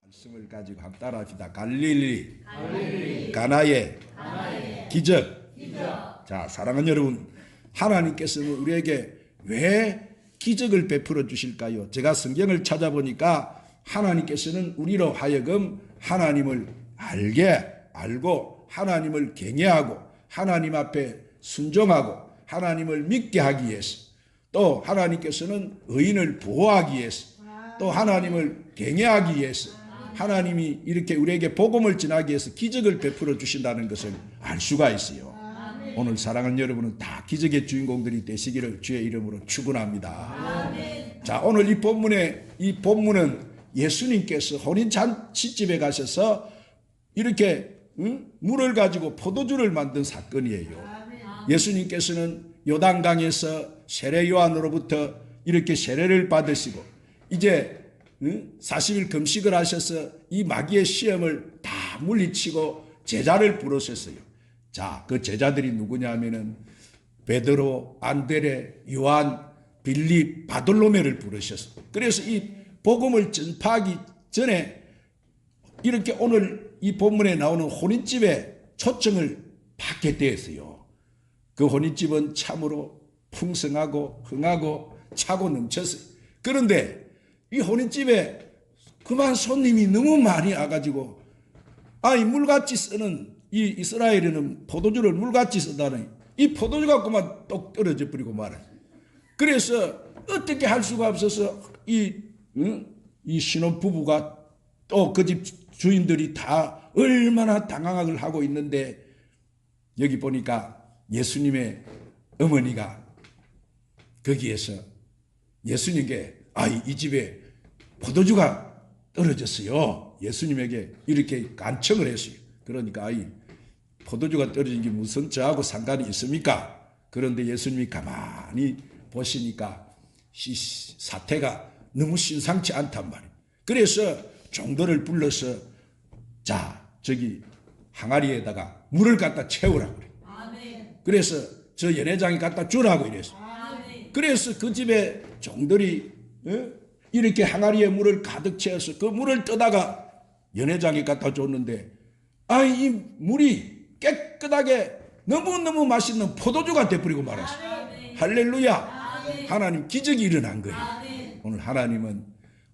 말씀을 가지고 한번 따라합시다. 갈릴리, 가나의 기적. 자, 사랑하는 여러분, 하나님께서는 우리에게 왜 기적을 베풀어 주실까요? 제가 성경을 찾아보니까 하나님께서는 우리로 하여금 하나님을 알고 하나님을 경외하고 하나님 앞에 순종하고 하나님을 믿게 하기 위해서, 또 하나님께서는 의인을 보호하기 위해서, 또 하나님을 경외하기 위해서 하나님이 이렇게 우리에게 복음을 전하기 위해서 기적을 베풀어 주신다는 것을 알 수가 있어요. 오늘 사랑하는 여러분은 다 기적의 주인공들이 되시기를 주의 이름으로 축원합니다. 자, 오늘 이 본문은 예수님께서 혼인잔치집에 가셔서 이렇게 물을 가지고 포도주를 만든 사건이에요. 예수님께서는 요단강에서 세례 요한으로부터 이렇게 세례를 받으시고 이제 40일 금식을 하셔서 이 마귀의 시험을 다 물리치고 제자를 부르셨어요. 자, 그 제자들이 누구냐 하면은 베드로, 안드레, 요한, 빌립, 바돌로메를 부르셨어요. 그래서 이 복음을 전파하기 전에 이렇게 오늘 이 본문에 나오는 혼인집에 초청을 받게 되었어요. 그 혼인집은 참으로 풍성하고 흥하고 차고 넘쳤어요. 그런데 이 혼인집에 그만 손님이 너무 많이 와가지고, 아니 물같이 쓰는 이 이스라엘에는 포도주를 물같이 쓰다니 이 포도주가 그만 똑 떨어져 버리고 말아요. 그래서 어떻게 할 수가 없어서 이 신혼부부가 또 그 집 주인들이 다 얼마나 당황을 하고 있는데, 여기 보니까 예수님의 어머니가 거기에서 예수님께 이 집에 포도주가 떨어졌어요. 예수님에게 이렇게 간청을 했어요. 그러니까 포도주가 떨어진 게 무슨 저하고 상관이 있습니까? 그런데 예수님이 가만히 보시니까 사태가 너무 심상치 않단 말이에요. 그래서 종들을 불러서 자, 저기 항아리에다가 물을 갖다 채우라고 그래요. 그래서 저 연회장에 갖다 주라고 이랬어요. 그래서 그 집에 종들이 이렇게 항아리에 물을 가득 채워서 그 물을 떠다가 연회장에 갖다 줬는데, 이 물이 깨끗하게 너무너무 맛있는 포도주가 되어버리고 말았어요. 할렐루야. 하나님 기적이 일어난 거예요. 오늘 하나님은,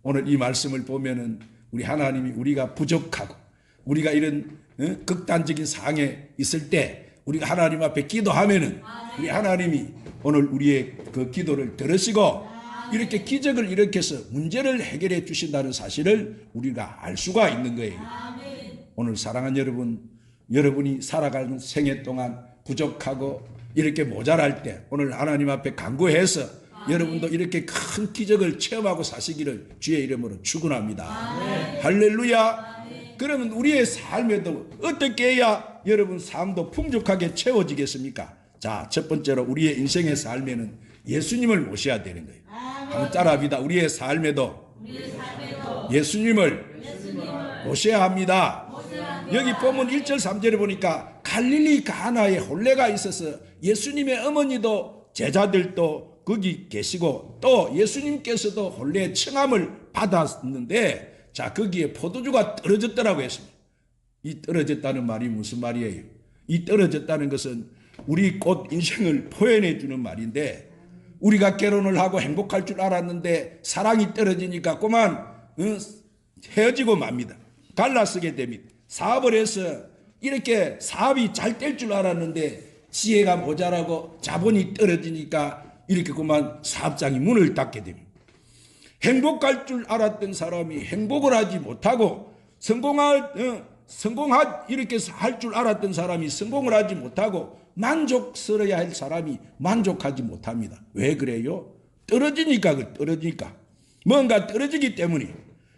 오늘 이 말씀을 보면은 우리 하나님이 우리가 부족하고 우리가 이런 극단적인 상황에 있을 때 우리가 하나님 앞에 기도하면은 우리 하나님이 오늘 우리의 그 기도를 들으시고 이렇게 기적을 일으켜서 문제를 해결해 주신다는 사실을 우리가 알 수가 있는 거예요. 오늘 사랑하는 여러분, 여러분이 살아가는 생애 동안 부족하고 이렇게 모자랄 때 오늘 하나님 앞에 간구해서 여러분도 이렇게 큰 기적을 체험하고 사시기를 주의 이름으로 축원합니다. 할렐루야. 그러면 우리의 삶에도 어떻게 해야 여러분 삶도 풍족하게 채워지겠습니까? 자, 첫 번째로 우리의 인생의 삶에는 예수님을 모셔야 되는 거예요. 한번 따라합니다. 우리의 삶에도 예수님을 모셔야 합니다. 여기 보면 1절 3절에 보니까 갈릴리 가나에 혼례가 있어서 예수님의 어머니도 제자들도 거기 계시고 또 예수님께서도 혼례 청함을 받았는데, 자, 거기에 포도주가 떨어졌다라고 했습니다. 이 떨어졌다는 말이 무슨 말이에요? 이 떨어졌다는 것은 우리 꽃 인생을 표현해 주는 말인데, 우리가 결혼을 하고 행복할 줄 알았는데 사랑이 떨어지니까 그만 헤어지고 맙니다. 갈라서게 됩니다. 사업을 해서 이렇게 사업이 잘 될 줄 알았는데 지혜가 모자라고 자본이 떨어지니까 이렇게 그만 사업장이 문을 닫게 됩니다. 행복할 줄 알았던 사람이 행복을 하지 못하고 이렇게 할 줄 알았던 사람이 성공을 하지 못하고 만족스러워야 할 사람이 만족하지 못합니다. 왜 그래요? 떨어지니까. 뭔가 떨어지기 때문에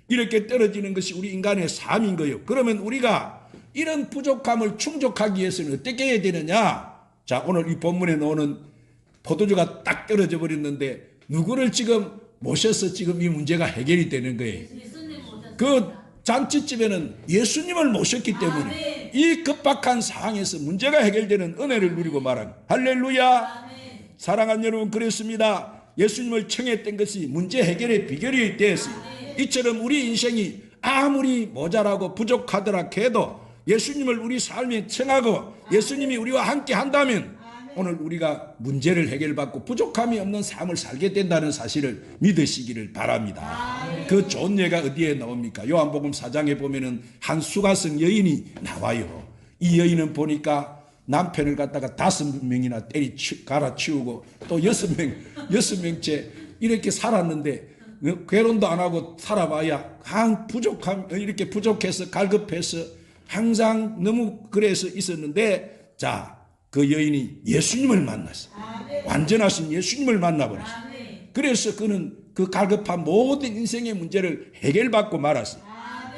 이렇게 떨어지는 것이 우리 인간의 삶인 거예요. 그러면 우리가 이런 부족함을 충족하기 위해서는 어떻게 해야 되느냐? 자, 오늘 이 본문에 나오는 포도주가 딱 떨어져 버렸는데 누구를 지금 모셔서 지금 이 문제가 해결이 되는 거예요. 그 잔치집에는 예수님을 모셨기 때문에 이 급박한 상황에서 문제가 해결되는 은혜를 누리고 말합니다. 할렐루야. 사랑하는 여러분, 그렇습니다. 예수님을 청했던 것이 문제 해결의 비결이 되었어요. 이처럼 우리 인생이 아무리 모자라고 부족하더라 해도 예수님을 우리 삶에 청하고 예수님이 우리와 함께 한다면 오늘 우리가 문제를 해결받고 부족함이 없는 삶을 살게 된다는 사실을 믿으시기를 바랍니다. 그 좋은 예가 어디에 나옵니까? 요한복음 4장에 보면은 한 수가성 여인이 나와요. 이 여인은 보니까 남편을 갖다가 5명이나 갈아치우고 또 6명째 이렇게 살았는데 결혼도 안 하고 살아봐야 한 부족함, 이렇게 부족해서 갈급해서 항상 너무 그래서 있었는데, 자, 그 여인이 예수님을 만났어. 완전하신 예수님을 만나버렸어. 그래서 그는 그 갈급한 모든 인생의 문제를 해결받고 말았어.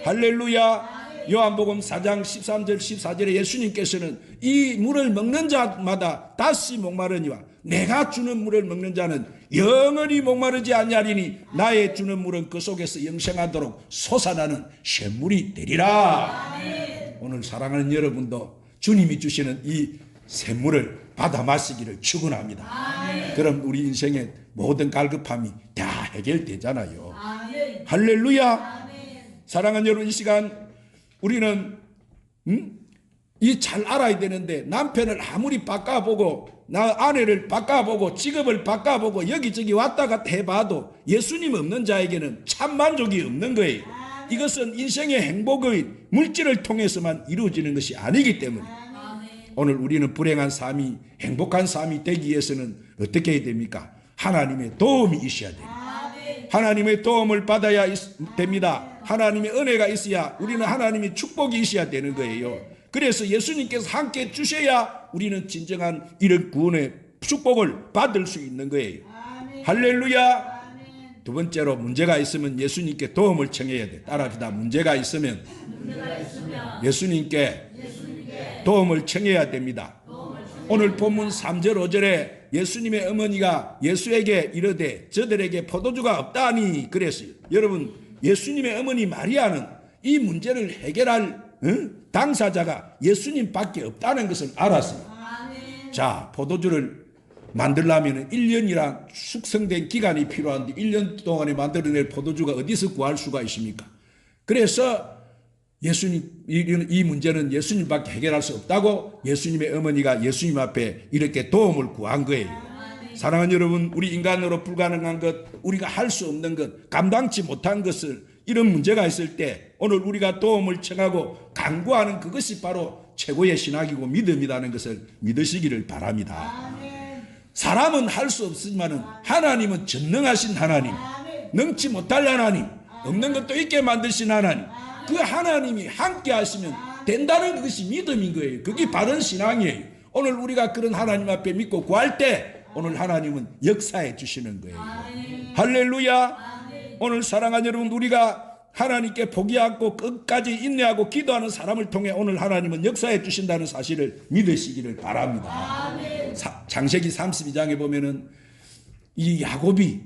할렐루야. 요한복음 4장 13절 14절에 예수님께서는 이 물을 먹는 자마다 다시 목마르니와 내가 주는 물을 먹는 자는 영원히 목마르지 아니하리니 나의 주는 물은 그 속에서 영생하도록 솟아나는 샘물이 되리라. 오늘 사랑하는 여러분도 주님이 주시는 이 샘물을 받아 마시기를 축원합니다. 그럼 우리 인생의 모든 갈급함이 다 해결되잖아요. 할렐루야. 사랑하는 여러분, 이 시간 우리는 이 잘 알아야 되는데, 남편을 아무리 바꿔보고 나 아내를 바꿔보고 직업을 바꿔보고 여기저기 왔다 갔다 해봐도 예수님 없는 자에게는 참 만족이 없는 거예요. 이것은 인생의 행복의 물질을 통해서만 이루어지는 것이 아니기 때문에 오늘 우리는 불행한 삶이 행복한 삶이 되기 위해서는 어떻게 해야 됩니까? 하나님의 도움이 있어야 됩니다. 하나님의 도움을 받아야 됩니다. 하나님의 은혜가 있어야, 우리는 하나님의 축복이 있어야 되는 거예요. 그래서 예수님께서 함께 주셔야 우리는 진정한 이런 구원의 축복을 받을 수 있는 거예요. 할렐루야. 두 번째로, 문제가 있으면 예수님께 도움을 청해야 돼. 따라합시다. 문제가 있으면 예수님께 도움을 청해야 됩니다. 오늘 본문 3절 5절에 예수님의 어머니가 예수에게 이르되 저들에게 포도주가 없다니 그랬어요. 여러분, 예수님의 어머니 마리아는 이 문제를 해결할 당사자가 예수님밖에 없다는 것을 알았어요. 자, 포도주를 만들려면 1년이란 숙성된 기간이 필요한데 1년 동안에 만들어낼 포도주가 어디서 구할 수가 있습니까? 그래서 예수님, 이 문제는 예수님밖에 해결할 수 없다고 예수님의 어머니가 예수님 앞에 이렇게 도움을 구한 거예요. 사랑하는 여러분, 우리 인간으로 불가능한 것, 우리가 할 수 없는 것, 감당치 못한 것을, 이런 문제가 있을 때 오늘 우리가 도움을 청하고 간구하는 그것이 바로 최고의 신학이고 믿음이라는 것을 믿으시기를 바랍니다. 사람은 할 수 없지만 하나님은 전능하신 하나님, 능치 못할 하나님, 없는 것도 있게 만드신 하나님, 그 하나님이 함께 하시면 된다는 그것이 믿음인 거예요. 그게 바른 신앙이에요. 오늘 우리가 그런 하나님 앞에 믿고 구할 때 오늘 하나님은 역사해 주시는 거예요. 할렐루야. 오늘 사랑하는 여러분, 우리가 하나님께 포기하고 끝까지 인내하고 기도하는 사람을 통해 오늘 하나님은 역사해 주신다는 사실을 믿으시기를 바랍니다. 창세기 32장에 보면은 이 야곱이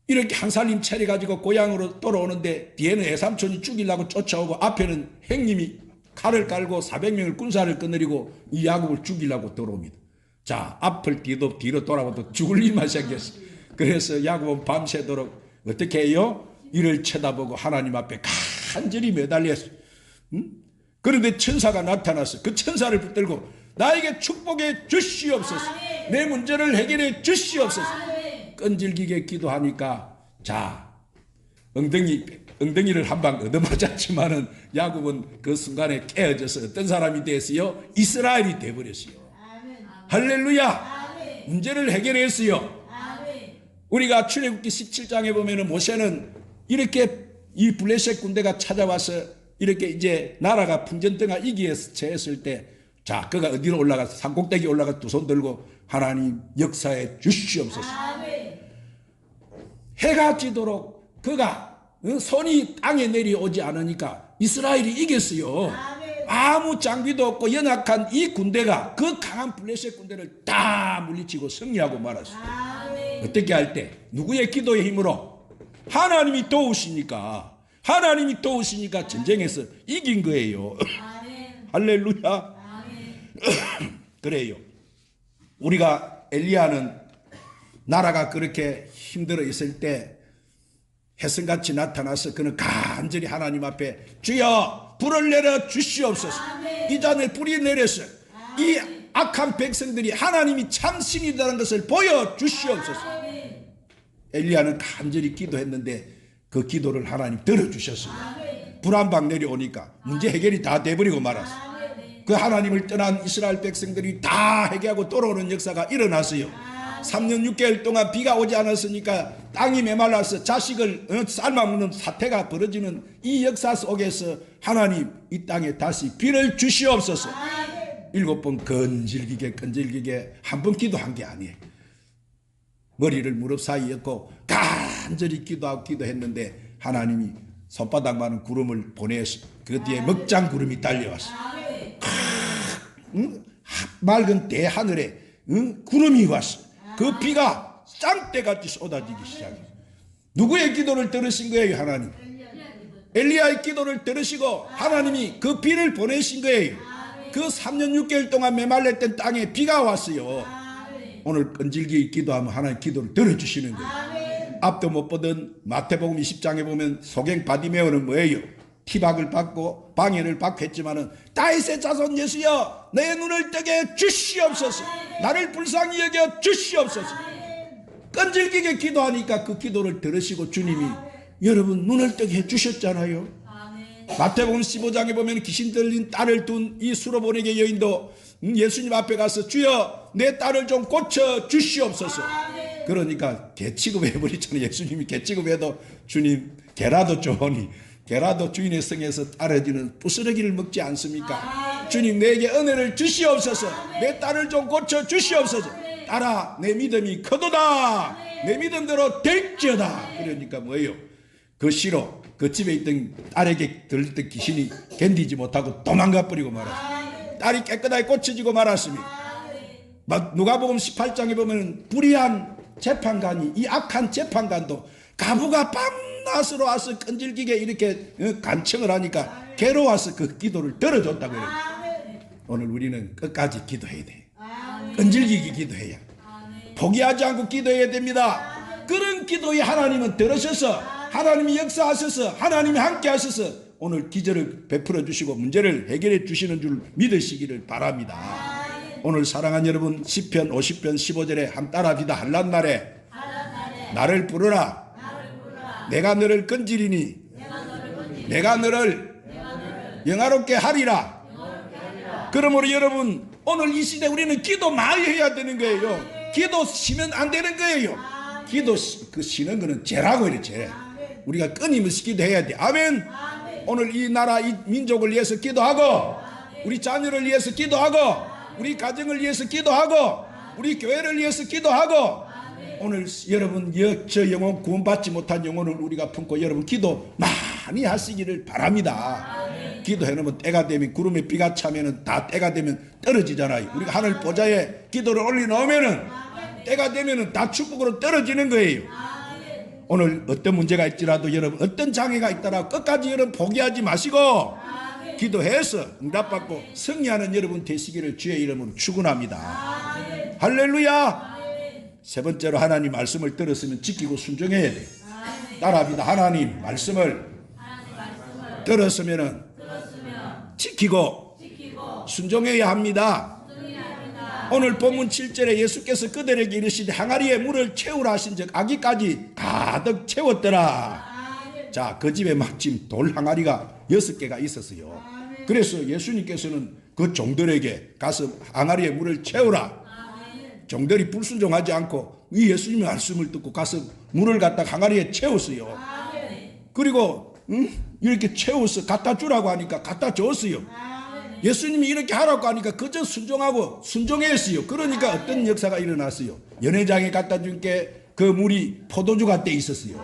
이렇게 한 살림 차려가지고 고향으로 돌아오는데 뒤에는 외삼촌이 죽이려고 쫓아오고 앞에는 형님이 칼을 깔고 400명을 군사를 거느리고 이 야곱을 죽이려고 돌아옵니다. 자, 앞을 뒤로 돌아봐도 죽을 일만 생겼어. 그래서 야곱은 밤새도록 어떻게 해요? 이를 쳐다보고 하나님 앞에 간절히 매달렸어. 그런데 천사가 나타났어. 그 천사를 붙들고 나에게 축복해 주시옵소서. 내 문제를 해결해 주시옵소서. 끈질기게 기도하니까, 자, 엉덩이를 한 방 얻어맞았지만은 야곱은 그 순간에 깨어져서 어떤 사람이 됐어요? 이스라엘이 되어버렸어요. 할렐루야. 문제를 해결했어요. 우리가 출애굽기 17장에 보면은 모세는 이렇게 이 블레셋 군대가 찾아와서 이렇게 이제 나라가 풍전등화 이기에 처했을 때, 자, 그가 어디로 올라가서 산꼭대기 올라가 두 손 들고 하나님 역사해 주시옵소서. 해가 지도록 그가 손이 땅에 내려오지 않으니까 이스라엘이 이겼어요. 아무 장비도 없고 연약한 이 군대가 그 강한 블레셋 군대를 다 물리치고 승리하고 말았어요. 어떻게 할 때? 누구의 기도의 힘으로? 하나님이 도우시니까 전쟁에서 이긴 거예요. 할렐루야. 그래요. 우리가 엘리야는 나라가 그렇게 힘들어 있을 때 혜성같이 나타나서 그는 간절히 하나님 앞에 주여 불을 내려 주시옵소서. 이 잔에 불이 내려서 이 악한 백성들이 하나님이 참신이라는 것을 보여주시옵소서. 엘리야는 간절히 기도했는데 그 기도를 하나님 들어주셨습니다. 불 한 방 내려오니까 문제 해결이 다 돼버리고 말았어요. 그 하나님을 떠난 이스라엘 백성들이 다 회개하고 돌아오는 역사가 일어났어요. 3년 6개월 동안 비가 오지 않았으니까 땅이 메말라서 자식을 삶아먹는 사태가 벌어지는 이 역사 속에서 하나님 이 땅에 다시 비를 주시옵소서. 7번 끈질기게 한 번 기도한 게 아니에요. 머리를 무릎 사이에 얹고 간절히 기도했는데 하나님이 손바닥만한 구름을 보내서 그 뒤에 먹장 구름이 달려왔어. 맑은 대하늘에 구름이 왔어. 그 비가 짱대같이 쏟아지기 시작했어요. 누구의 기도를 들으신 거예요? 하나님. 엘리야의 기도를 들으시고 하나님이 그 비를 보내신 거예요. 그 3년 6개월 동안 메말랐던 땅에 비가 왔어요. 오늘 끈질기 기도하면 하나님 기도를 들어주시는 거예요. 앞도 못 보던 마태복음 20장에 보면 소경 바디메오는 뭐예요? 티박을 받고 방해를 받고 했지만은 다윗의 자손 예수여 내 눈을 뜨게 주시옵소서. 나를 불쌍히 여겨 주시옵소서. 끈질기게 기도하니까 그 기도를 들으시고 주님이 여러분 눈을 뜨게 해주셨잖아요. 마태복음 15장에 보면 귀신 들린 딸을 둔 이 수로보내게 여인도 예수님 앞에 가서 주여 내 딸을 좀 고쳐 주시옵소서. 그러니까 개취급해버리잖아요. 예수님이 개취급해도 주님 개라도 좋으니 개라도 주인의 성에서 떨어지는 부스러기를 먹지 않습니까? 주님 내게 은혜를 주시옵소서. 내 딸을 좀 고쳐 주시옵소서. 딸아 내 믿음이 크도다. 내 믿음대로 될지어다. 그러니까 뭐예요? 그 시로 그 집에 있던 딸에게 들렸던 귀신이 견디지 못하고 도망가 버리고 말았습니다. 딸이 깨끗하게 고쳐지고 말았습니다. 누가복음 18장에 보면 불의한 재판관이 이 악한 재판관도 가부가 밤낮으로 와서 끈질기게 이렇게 간청을 하니까 괴로워서 그 기도를 들어줬다고 해요. 오늘 우리는 끝까지 기도해야 돼. 끈질기게 기도해야. 포기하지 않고 기도해야 됩니다. 그런 기도에 하나님은 들으셔서 하나님이 역사하셔서 하나님이 함께 하셔서 오늘 기절을 베풀어 주시고 문제를 해결해 주시는 줄 믿으시기를 바랍니다. 오늘 사랑하는 여러분 시편 50편 15절에 함 따라합시다. 한란날에 나를 부르라. 내가 너를 건지리니 내가 너를 영화롭게 하리라. 그러므로 여러분 오늘 이 시대 우리는 기도 많이 해야 되는 거예요. 기도 쉬면 안 되는 거예요. 기도 그 쉬는 거는 죄라고 이래 죄. 우리가 끊임없이 기도해야 돼. 아멘. 오늘 이 나라 이 민족을 위해서 기도하고 우리 자녀를 위해서 기도하고 우리 가정을 위해서 기도하고 우리 교회를 위해서 기도하고 오늘 여러분 저 영혼 구원받지 못한 영혼을 우리가 품고 여러분 기도 많이 하시기를 바랍니다. 기도해놓으면 때가 되면 구름에 비가 차면은 다 때가 되면 떨어지잖아요. 우리가 하늘 보좌에 기도를 올려놓으면은 때가 되면은 다 축복으로 떨어지는 거예요. 오늘 어떤 문제가 있더라도 여러분 어떤 장애가 있더라도 끝까지 여러분 포기하지 마시고 기도해서 응답받고 승리하는 여러분 되시기를 주의 이름으로 축원합니다. 할렐루야. 세 번째로 하나님 말씀을 들었으면 지키고 순종해야 돼. 따라합니다. 하나님 말씀을 들었으면 지키고 순종해야 합니다. 오늘 본문 7절에 예수께서 그들에게 이르시되 항아리에 물을 채우라 하신 즉 아기까지 가득 채웠더라. 자, 그 집에 마침 돌 항아리가 6개가 있었어요. 그래서 예수님께서는 그 종들에게 가서 항아리에 물을 채우라. 종들이 불순종하지 않고 이 예수님의 말씀을 듣고 가서 물을 갖다 항아리에 채웠어요. 그리고 이렇게 채워서 갖다 주라고 하니까 갖다 줬어요. 예수님이 이렇게 하라고 하니까 그저 순종하고 순종했어요. 그러니까 어떤 역사가 일어났어요. 연회장에 갖다 준 게 그 물이 포도주가 돼 있었어요.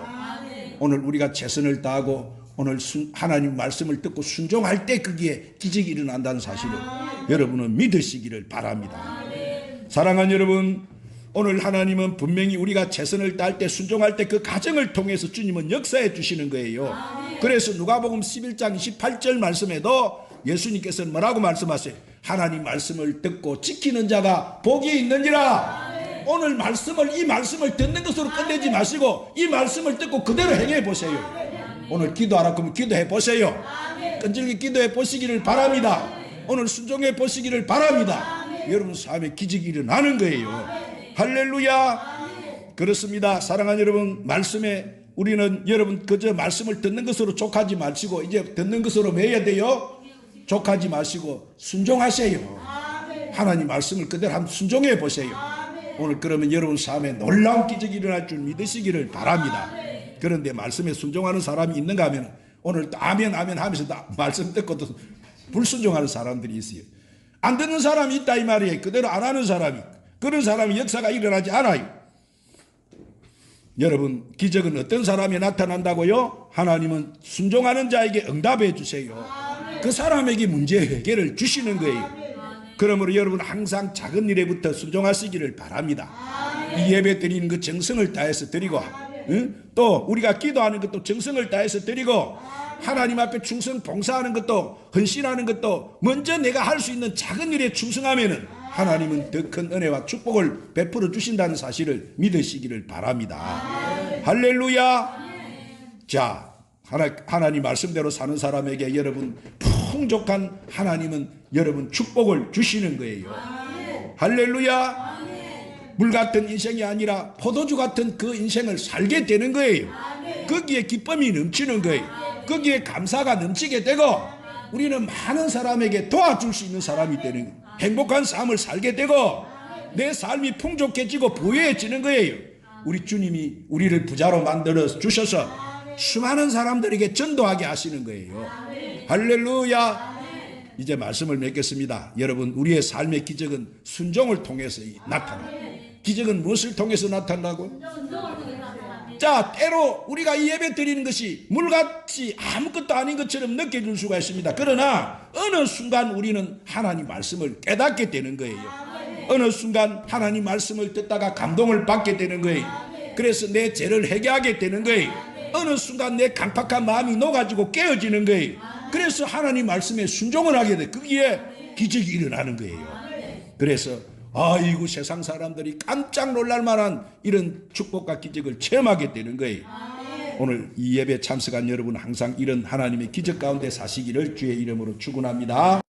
오늘 우리가 최선을 다하고 오늘 하나님 말씀을 듣고 순종할 때 거기에 기적이 일어난다는 사실을 여러분은 믿으시기를 바랍니다. 사랑하는 여러분, 오늘 하나님은 분명히 우리가 최선을 다할 때 순종할 때 그 과정을 통해서 주님은 역사해 주시는 거예요. 그래서 누가복음 11장 28절 말씀에도 예수님께서는 뭐라고 말씀하세요? 하나님 말씀을 듣고 지키는 자가 복이 있느니라. 오늘 이 말씀을 듣는 것으로 끝내지 마시고 이 말씀을 듣고 그대로 행해 보세요. 오늘 기도하라 그러면 기도해 보세요. 끈질기 기도해 보시기를 바랍니다. 오늘 순종해 보시기를 바랍니다. 여러분 삶에 기적이 일어나는 거예요. 할렐루야. 그렇습니다. 사랑하는 여러분, 말씀에 우리는 여러분 그저 말씀을 듣는 것으로 족하지 마시고 이제 듣는 것으로 뭐 해야 돼요? 족하지 마시고 순종하세요. 하나님 말씀을 그대로 한번 순종해 보세요. 오늘 그러면 여러분 삶에 놀라운 기적이 일어날 줄 믿으시기를 바랍니다. 그런데 말씀에 순종하는 사람이 있는가 하면 오늘 또 아멘 아멘 하면서 말씀 듣고도 불순종하는 사람들이 있어요. 안 듣는 사람이 있다 이 말이에요. 그대로 안 하는 사람이. 그런 사람이 역사가 일어나지 않아요. 여러분 기적은 어떤 사람이 나타난다고요? 하나님은 순종하는 자에게 응답해 주세요. 그 사람에게 문제 해결을 주시는 거예요. 그러므로 여러분 항상 작은 일에부터 순종하시기를 바랍니다. 이 예배 드리는 그 정성을 다해서 드리고 또 우리가 기도하는 것도 정성을 다해서 드리고 하나님 앞에 충성 봉사하는 것도 헌신하는 것도 먼저 내가 할 수 있는 작은 일에 충성하면은 하나님은 더 큰 은혜와 축복을 베풀어 주신다는 사실을 믿으시기를 바랍니다. 할렐루야. 자, 하나님 말씀대로 사는 사람에게 여러분 풍족한 하나님은 여러분 축복을 주시는 거예요. 할렐루야. 물 같은 인생이 아니라 포도주 같은 그 인생을 살게 되는 거예요. 거기에 기쁨이 넘치는 거예요. 거기에 감사가 넘치게 되고 우리는 많은 사람에게 도와줄 수 있는 사람이 되는 거예요. 행복한 삶을 살게 되고 내 삶이 풍족해지고 부유해지는 거예요. 우리 주님이 우리를 부자로 만들어 주셔서 수많은 사람들에게 전도하게 하시는 거예요. 할렐루야. 이제 말씀을 맺겠습니다. 여러분 우리의 삶의 기적은 순종을 통해서 나타나요. 기적은 무엇을 통해서 나타나고? 자, 때로 우리가 이 예배 드리는 것이 물같이 아무것도 아닌 것처럼 느껴질 수가 있습니다. 그러나 어느 순간 우리는 하나님 말씀을 깨닫게 되는 거예요. 어느 순간 하나님 말씀을 듣다가 감동을 받게 되는 거예요. 그래서 내 죄를 회개하게 되는 거예요. 어느 순간 내 강팍한 마음이 녹아지고 깨어지는 거예요. 그래서 하나님 말씀에 순종을 하게 돼. 거기에 기적이 일어나는 거예요. 그래서 아이고 세상 사람들이 깜짝 놀랄 만한 이런 축복과 기적을 체험하게 되는 거예요. 오늘 이 예배 참석한 여러분 항상 이런 하나님의 기적 가운데 사시기를 주의 이름으로 축원합니다.